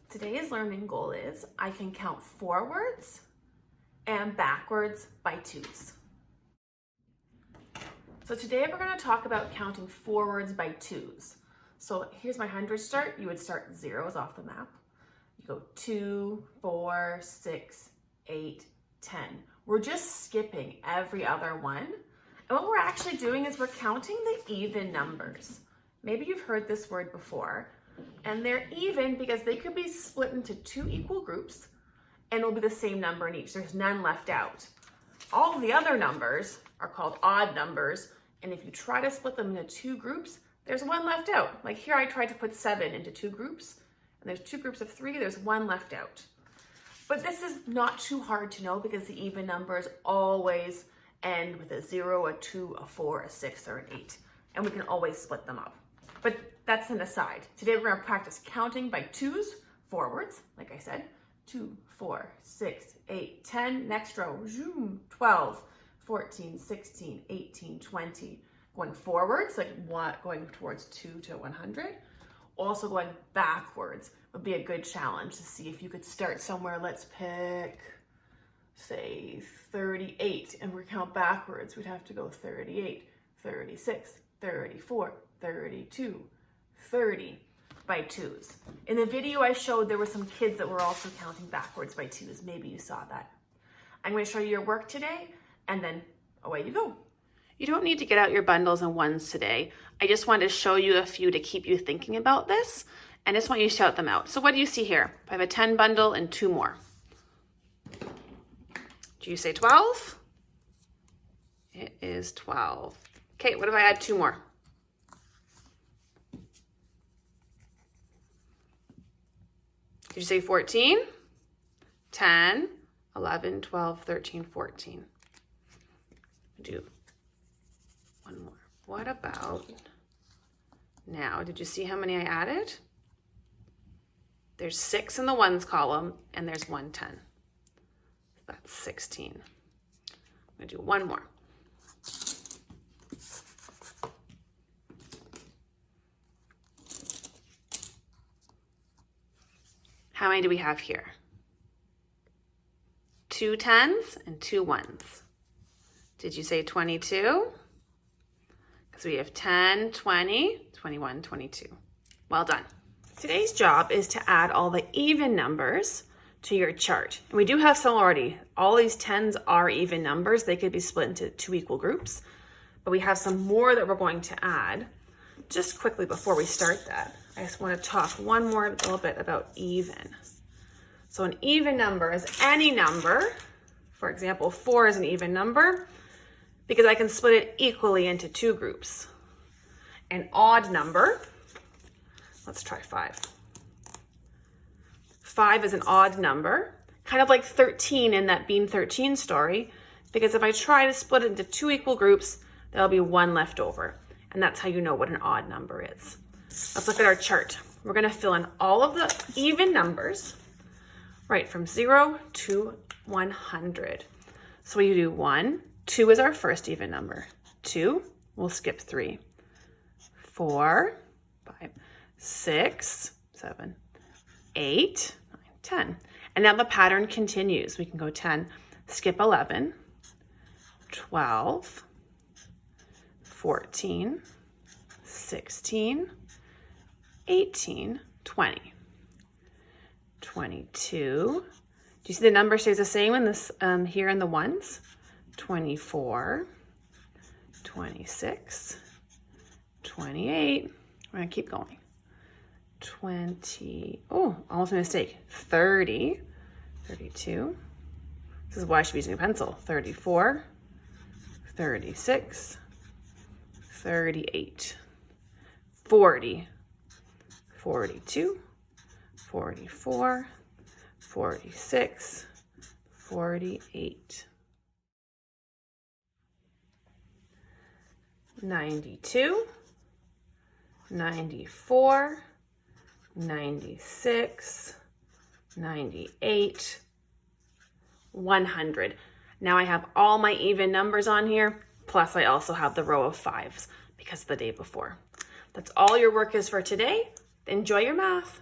Today's learning goal is I can count forwards and backwards by twos. So today we're going to talk about counting forwards by twos. So here's my hundred start. You would start zeros off the map. You go 2, 4, 6, 8, 10. We're just skipping every other one. And what we're actually doing is we're counting the even numbers. Maybe you've heard this word before. And they're even because they could be split into two equal groups and it'll be the same number in each. There's none left out. All of the other numbers are called odd numbers. And if you try to split them into two groups, there's one left out. Like here I tried to put 7 into two groups and there's two groups of 3, there's one left out. But this is not too hard to know because the even numbers always end with a 0, a 2, a 4, a 6, or an 8. And we can always split them up. But that's an aside. Today we're going to practice counting by twos forwards, like I said. 2, 4, 6, 8, 10. Next row, 12, 14, 16, 18, 20. Going forwards, like going towards 2 to 100. Also going backwards would be a good challenge to see if you could start somewhere. Let's pick, say, 38, and we count backwards. We'd have to go 38, 36, 34, 32, 30 by twos. In the video I showed, there were some kids that were also counting backwards by twos. Maybe you saw that. I'm going to show you your work today, and then away you go. You don't need to get out your bundles and ones today. I just wanted to show you a few to keep you thinking about this, and I just want you to shout them out. So what do you see here? I have a 10 bundle and 2 more. Do you say 12? It is 12. Okay, what if I add 2 more? Did you say 14? 10, 11, 12, 13, 14. Do one more. What about now? Did you see how many I added? There's 6 in the ones column and there's 1 10. That's 16. I'm gonna do one more. How many do we have here? 2 10s and 2 1s. Did you say 22? Because we have 10, 20, 21, 22. Well done. Today's job is to add all the even numbers to your chart. And we do have some already. All these 10s are even numbers. They could be split into 2 equal groups. But we have some more that we're going to add. Just quickly before we start that, I just want to talk one more little bit about even. So an even number is any number. For example, 4 is an even number because I can split it equally into 2 groups. An odd number, let's try 5. 5 is an odd number, kind of like 13 in that Bean 13 story, because if I try to split it into 2 equal groups, there'll be 1 left over. And that's how you know what an odd number is. Let's look at our chart. We're going to fill in all of the even numbers, right, from 0 to 100. So we do 1. 2 is our first even number. 2, we'll skip 3. 4, 5, 6, 7, 8, 9, 10. And now the pattern continues. We can go 10, skip 11, 12, 14, 16, 18, 20, 22. Do you see the number stays the same in this here in the ones? 24, 26, 28. We're gonna keep going. 20, oh, almost a mistake. 30, 32. This is why I should be using a pencil. 34, 36, 38, 40, 42, 44, 46, 48, 92, 94, 96, 98, 100. Now I have all my even numbers on here, plus I also have the row of 5s because of the day before. That's all your work is for today. Enjoy your math.